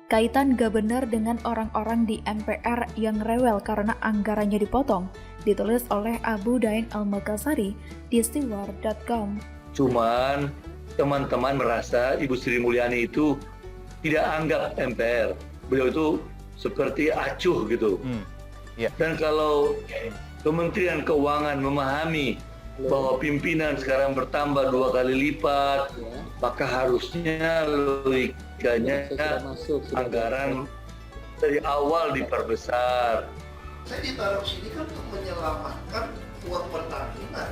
Kaitan Gubernur dengan orang-orang di MPR yang rewel karena anggarannya dipotong, ditulis oleh Abu Dain Al-Makassari di steward.com. Cuman teman-teman merasa Ibu Sri Mulyani itu tidak anggap MPR. Beliau itu seperti acuh gitu. Dan kalau Kementerian Keuangan memahami bahwa pimpinan sekarang bertambah 2 kali lipat, maka harusnya logikanya anggaran dari awal diperbesar. Saya ditaruh sini kan untuk menyelamatkan uang pertamina.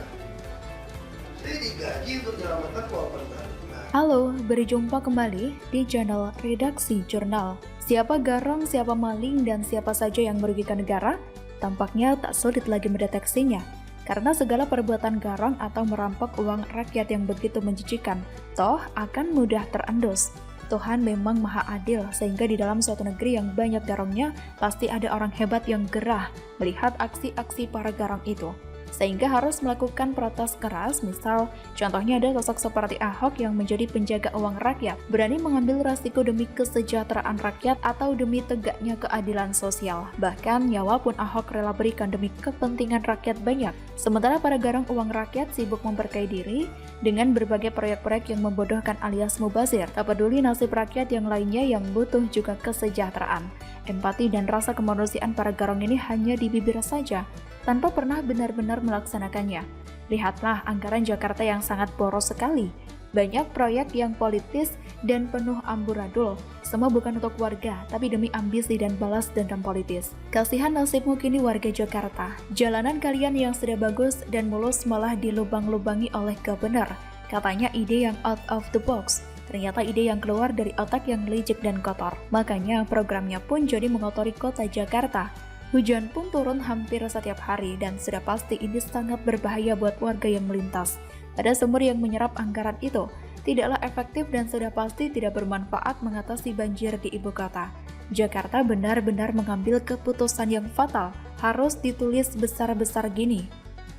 Saya digaji untuk menyelamatkan uang pertamina. Halo, berjumpa kembali di channel Redaksi Jurnal. Siapa garang, siapa maling, dan siapa saja yang merugikan negara? Tampaknya tak sulit lagi mendeteksinya. Karena segala perbuatan garang atau merampok uang rakyat yang begitu menjijikan, toh akan mudah terendus. Tuhan memang maha adil, sehingga di dalam suatu negeri yang banyak garangnya, pasti ada orang hebat yang gerah melihat aksi-aksi para garang itu. Sehingga harus melakukan protes keras, misal contohnya ada sosok seperti Ahok yang menjadi penjaga uang rakyat, berani mengambil resiko demi kesejahteraan rakyat atau demi tegaknya keadilan sosial. Bahkan nyawa pun Ahok rela berikan demi kepentingan rakyat banyak. Sementara para garang uang rakyat sibuk memperkaya diri dengan berbagai proyek-proyek yang membodohkan alias mubazir, tak peduli nasib rakyat yang lainnya yang butuh juga kesejahteraan. Empati dan rasa kemanusiaan para garang ini hanya di bibir saja, tanpa pernah benar-benar melaksanakannya. Lihatlah anggaran Jakarta yang sangat boros sekali. Banyak proyek yang politis dan penuh amburadul. Semua bukan untuk warga, tapi demi ambisi dan balas dendam politis. Kasihan nasibmu kini warga Jakarta. Jalanan kalian yang sudah bagus dan mulus malah dilubang-lubangi oleh gubernur. Katanya ide yang out of the box. Ternyata ide yang keluar dari otak yang licik dan kotor. Makanya programnya pun jadi mengotori kota Jakarta. Hujan pun turun hampir setiap hari dan sudah pasti ini sangat berbahaya buat warga yang melintas. Ada sumur yang menyerap anggaran itu, tidaklah efektif dan sudah pasti tidak bermanfaat mengatasi banjir di ibu kota. Jakarta benar-benar mengambil keputusan yang fatal, harus ditulis besar-besar gini.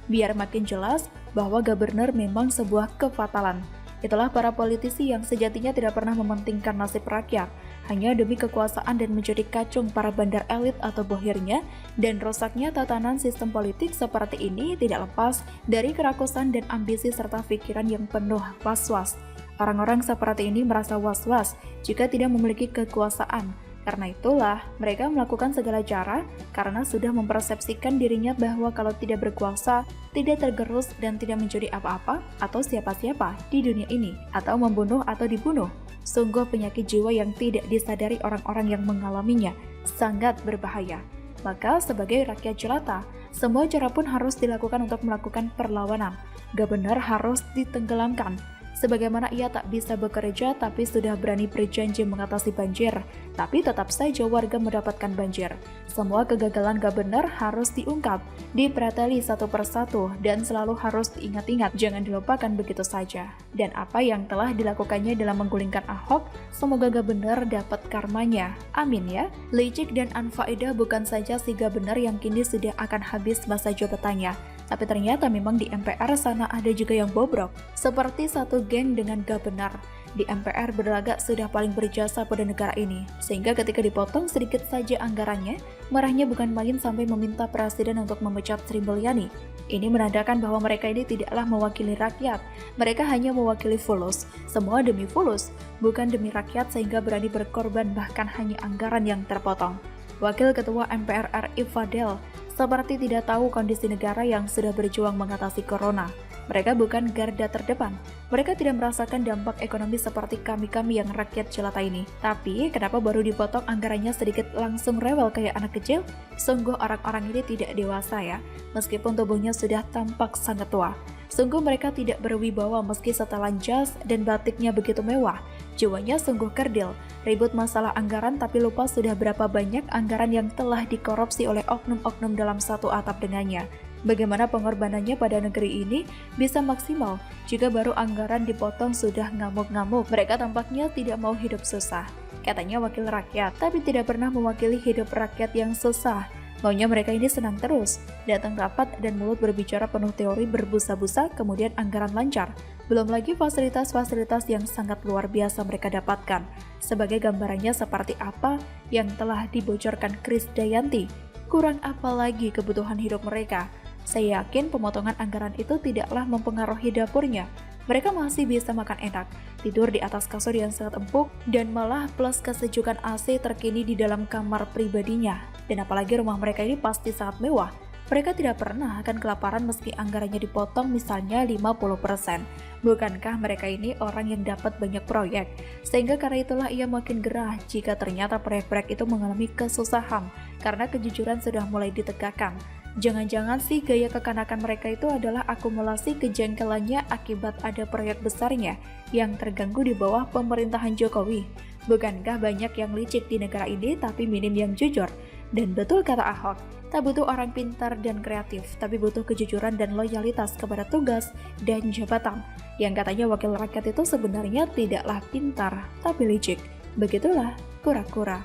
Biar makin jelas bahwa gubernur memang sebuah kefatalan. Itulah para politisi yang sejatinya tidak pernah mementingkan nasib rakyat, hanya demi kekuasaan dan menjadi kacung para bandar elit atau bohirnya, dan rusaknya tatanan sistem politik seperti ini tidak lepas dari kerakusan dan ambisi serta pikiran yang penuh was-was. Orang-orang seperti ini merasa was-was jika tidak memiliki kekuasaan. Karena itulah, mereka melakukan segala cara karena sudah mempersepsikan dirinya bahwa kalau tidak berkuasa, tidak tergerus dan tidak menjadi apa-apa atau siapa-siapa di dunia ini, atau membunuh atau dibunuh. Sungguh penyakit jiwa yang tidak disadari orang-orang yang mengalaminya, sangat berbahaya. Maka sebagai rakyat jelata, semua cara pun harus dilakukan untuk melakukan perlawanan. Gubernur harus ditenggelamkan. Sebagaimana ia tak bisa bekerja tapi sudah berani berjanji mengatasi banjir, tapi tetap saja warga mendapatkan banjir. Semua kegagalan gubernur harus diungkap, dipreteli satu persatu, dan selalu harus diingat-ingat, jangan dilupakan begitu saja. Dan apa yang telah dilakukannya dalam menggulingkan Ahok, semoga gubernur dapat karmanya. Amin ya. Licik dan anfaedah bukan saja si gubernur yang kini sudah akan habis masa jabatannya, tapi ternyata memang di MPR sana ada juga yang bobrok. Seperti satu geng dengan gubernur. Di MPR berlagak sudah paling berjasa pada negara ini. Sehingga ketika dipotong sedikit saja anggarannya, marahnya bukan main sampai meminta presiden untuk memecat Sri Mulyani. Ini menandakan bahwa mereka ini tidaklah mewakili rakyat. Mereka hanya mewakili fulus. Semua demi fulus, bukan demi rakyat sehingga berani berkorban bahkan hanya anggaran yang terpotong. Wakil Ketua MPR RI Fadel seperti tidak tahu kondisi negara yang sudah berjuang mengatasi corona. Mereka bukan garda terdepan. Mereka tidak merasakan dampak ekonomi seperti kami-kami yang rakyat jelata ini. Tapi, kenapa baru dipotong anggarannya sedikit langsung rewel kayak anak kecil? Sungguh orang-orang ini tidak dewasa ya, meskipun tubuhnya sudah tampak sangat tua. Sungguh mereka tidak berwibawa meski setelan jas dan batiknya begitu mewah. Jiwanya sungguh kerdil, ribut masalah anggaran tapi lupa sudah berapa banyak anggaran yang telah dikorupsi oleh oknum-oknum dalam satu atap dengannya. Bagaimana pengorbanannya pada negeri ini bisa maksimal jika baru anggaran dipotong sudah ngamuk-ngamuk. Mereka tampaknya tidak mau hidup susah. Katanya wakil rakyat, tapi tidak pernah mewakili hidup rakyat yang susah. Maunya mereka ini senang terus, datang rapat dan mulut berbicara penuh teori berbusa-busa, kemudian anggaran lancar. Belum lagi fasilitas-fasilitas yang sangat luar biasa mereka dapatkan. Sebagai gambarannya seperti apa yang telah dibocorkan Krisdayanti, kurang apa lagi kebutuhan hidup mereka. Saya yakin pemotongan anggaran itu tidaklah mempengaruhi dapurnya. Mereka masih bisa makan enak, tidur di atas kasur yang sangat empuk, dan malah plus kesejukan AC terkini di dalam kamar pribadinya. Dan apalagi rumah mereka ini pasti sangat mewah. Mereka tidak pernah akan kelaparan meski anggarannya dipotong misalnya 50%. Bukankah mereka ini orang yang dapat banyak proyek? Sehingga karena itulah ia makin gerah jika ternyata proyek-proyek itu mengalami kesusahan karena kejujuran sudah mulai ditegakkan. Jangan-jangan sih gaya kekanakan mereka itu adalah akumulasi kejengkelannya akibat ada proyek besarnya yang terganggu di bawah pemerintahan Jokowi. Bukankah banyak yang licik di negara ini tapi minim yang jujur? Dan betul kata Ahok, tak butuh orang pintar dan kreatif, tapi butuh kejujuran dan loyalitas kepada tugas dan jabatan. Yang katanya wakil rakyat itu sebenarnya tidaklah pintar, tapi licik. Begitulah kura-kura.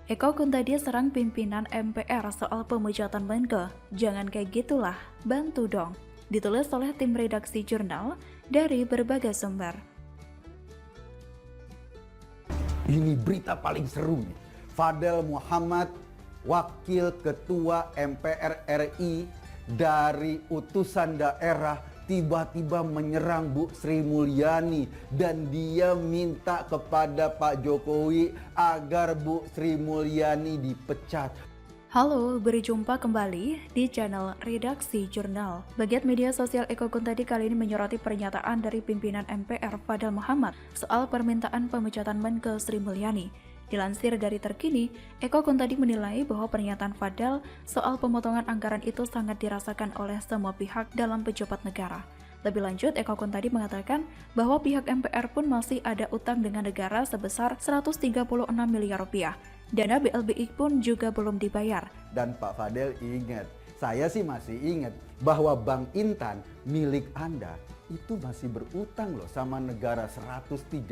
Eko Kuntadi serang pimpinan MPR soal pemecatan Menko. Jangan kayak gitulah, bantu dong. Ditulis oleh tim redaksi jurnal dari berbagai sumber. Ini berita paling seru nih. Fadel Muhammad, Wakil Ketua MPR RI dari utusan daerah, tiba-tiba menyerang Bu Sri Mulyani dan dia minta kepada Pak Jokowi agar Bu Sri Mulyani dipecat. Halo, berjumpa kembali di channel Redaksi Jurnal. Bagian media sosial Eko Kuntadi kali ini menyoroti pernyataan dari pimpinan MPR Fadel Muhammad soal permintaan pemecatan Menko Sri Mulyani. Dilansir dari Terkini, Eko Kuntadi menilai bahwa pernyataan Fadel soal pemotongan anggaran itu sangat dirasakan oleh semua pihak dalam pejabat negara. Lebih lanjut, Eko Kuntadi mengatakan bahwa pihak MPR pun masih ada utang dengan negara sebesar 136 miliar rupiah. Dana BLBI pun juga belum dibayar. Dan Pak Fadel ingat, saya sih masih ingat bahwa Bank Intan milik Anda itu masih berutang loh sama negara 136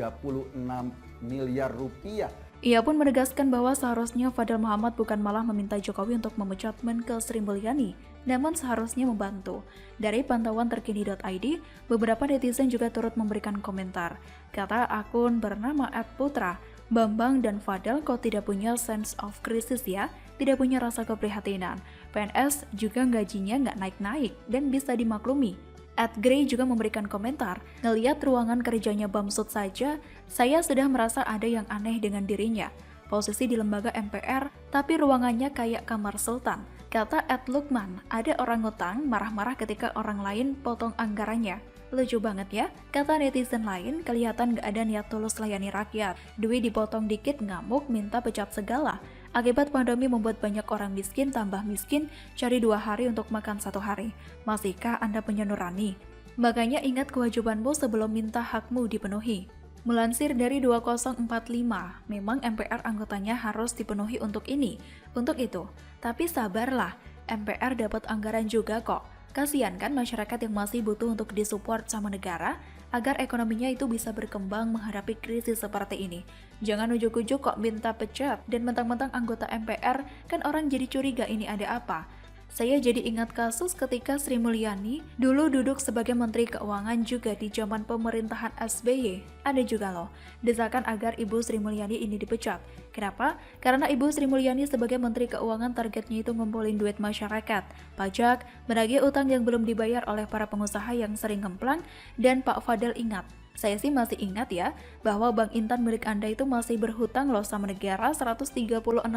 miliar rupiah. Ia pun menegaskan bahwa seharusnya Fadel Muhammad bukan malah meminta Jokowi untuk memecat Menko Sri Mulyani, namun seharusnya membantu. Dari pantauan terkini.id, beberapa netizen juga turut memberikan komentar. Kata akun bernama @putra, Bambang dan Fadel kok tidak punya sense of crisis ya, tidak punya rasa keprihatinan. PNS juga gajinya nggak naik-naik dan bisa dimaklumi. @Grey juga memberikan komentar, ngeliat ruangan kerjanya Bamsud saja, saya sudah merasa ada yang aneh dengan dirinya. Posisi di lembaga MPR, tapi ruangannya kayak kamar sultan. Kata @Lukman, ada orang ngutang marah-marah ketika orang lain potong anggarannya. Lucu banget ya, kata netizen lain, kelihatan gak ada niat tulus layani rakyat. Duit dipotong dikit ngamuk minta pecat segala. Akibat pandemi membuat banyak orang miskin tambah miskin, cari 2 hari untuk makan 1 hari. Masihkah Anda punya nurani? Makanya ingat kewajibanmu sebelum minta hakmu dipenuhi. Melansir dari 2045, memang MPR anggotanya harus dipenuhi untuk ini, untuk itu. Tapi sabarlah, MPR dapat anggaran juga kok. Kasian kan masyarakat yang masih butuh untuk disupport sama negara agar ekonominya itu bisa berkembang menghadapi krisis seperti ini. Jangan ujuk-ujuk kok minta pecat dan mentang-mentang anggota MPR kan orang jadi curiga ini ada apa. Saya jadi ingat kasus ketika Sri Mulyani dulu duduk sebagai Menteri Keuangan juga di zaman pemerintahan SBY. Ada juga loh, desakan agar Ibu Sri Mulyani ini dipecat. Kenapa? Karena Ibu Sri Mulyani sebagai Menteri Keuangan targetnya itu ngumpulin duit masyarakat, pajak, menagih utang yang belum dibayar oleh para pengusaha yang sering ngemplang, dan Pak Fadel ingat. Saya sih masih ingat ya, bahwa Bank Intan milik Anda itu masih berhutang loh sama negara 136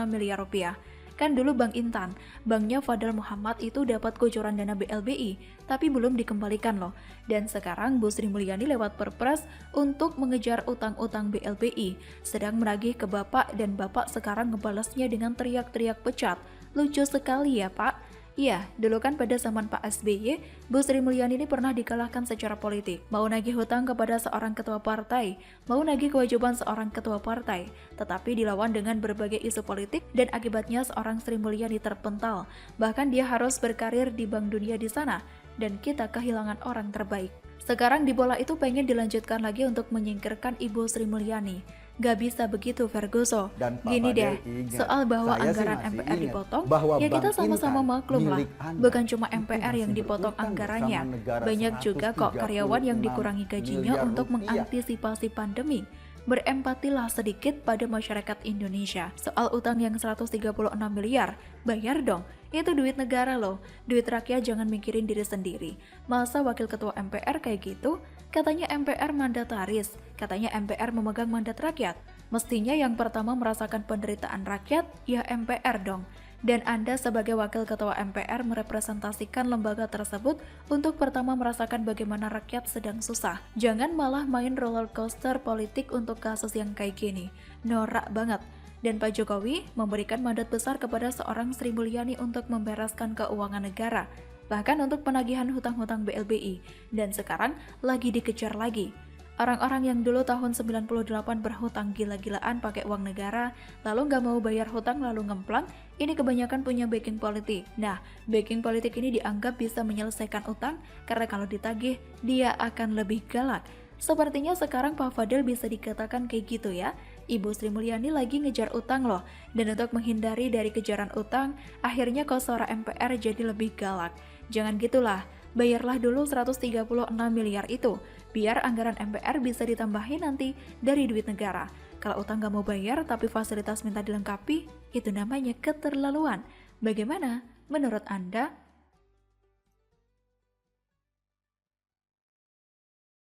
miliar rupiah. Kan dulu Bank Intan, banknya Fadel Muhammad itu dapat kucuran dana BLBI, tapi belum dikembalikan loh. Dan sekarang Bu Sri Mulyani lewat Perpres untuk mengejar utang-utang BLBI, sedang menagih ke Bapak dan Bapak sekarang ngebalasnya dengan teriak-teriak pecat. Lucu sekali ya Pak. Iya, dulu kan pada zaman Pak SBY, Bu Sri Mulyani ini pernah dikalahkan secara politik. Mau nagih hutang kepada seorang ketua partai, mau nagih kewajiban seorang ketua partai, tetapi dilawan dengan berbagai isu politik dan akibatnya seorang Sri Mulyani terpental. Bahkan dia harus berkarir di Bank Dunia di sana, dan kita kehilangan orang terbaik. Sekarang di bola itu pengen dilanjutkan lagi untuk menyingkirkan Ibu Sri Mulyani. Gak bisa begitu, Vergoso. Dan Pak Gini Fadel deh, ingat, soal bahwa saya sih anggaran masih MPR ingat dipotong, bahwa ya kita Bank sama-sama Intan maklum lah. milik Anda Bukan cuma itu MPR yang masih dipotong berutang anggarannya. bersama negara Banyak juga kok karyawan yang 136 dikurangi gajinya miliar untuk rupiah. mengantisipasi pandemi. Berempatilah sedikit pada masyarakat Indonesia. Soal utang yang 136 miliar, bayar dong. Itu duit negara loh. Duit rakyat, jangan mikirin diri sendiri. Masa wakil ketua MPR kayak gitu? Katanya MPR mandataris. Katanya MPR memegang mandat rakyat. Mestinya yang pertama merasakan penderitaan rakyat, ya MPR dong. Dan Anda sebagai wakil ketua MPR merepresentasikan lembaga tersebut untuk pertama merasakan bagaimana rakyat sedang susah. Jangan malah main roller coaster politik untuk kasus yang kayak gini. Norak banget. Dan Pak Jokowi memberikan mandat besar kepada seorang Sri Mulyani untuk membereskan keuangan negara, bahkan untuk penagihan hutang-hutang BLBI. Dan sekarang lagi dikejar lagi. Orang-orang yang dulu tahun 98 berhutang gila-gilaan pakai uang negara, lalu nggak mau bayar hutang lalu ngemplang, ini kebanyakan punya backing politik. Nah, backing politik ini dianggap bisa menyelesaikan utang, karena kalau ditagih, dia akan lebih galak. Sepertinya sekarang Pak Fadel bisa dikatakan kayak gitu ya. Ibu Sri Mulyani lagi ngejar utang loh. Dan untuk menghindari dari kejaran utang, akhirnya kosora MPR jadi lebih galak. Jangan gitulah. Bayarlah dulu 136 miliar itu, biar anggaran MPR bisa ditambahin nanti dari duit negara. Kalau utang gak mau bayar tapi fasilitas minta dilengkapi, itu namanya keterlaluan. Bagaimana menurut Anda?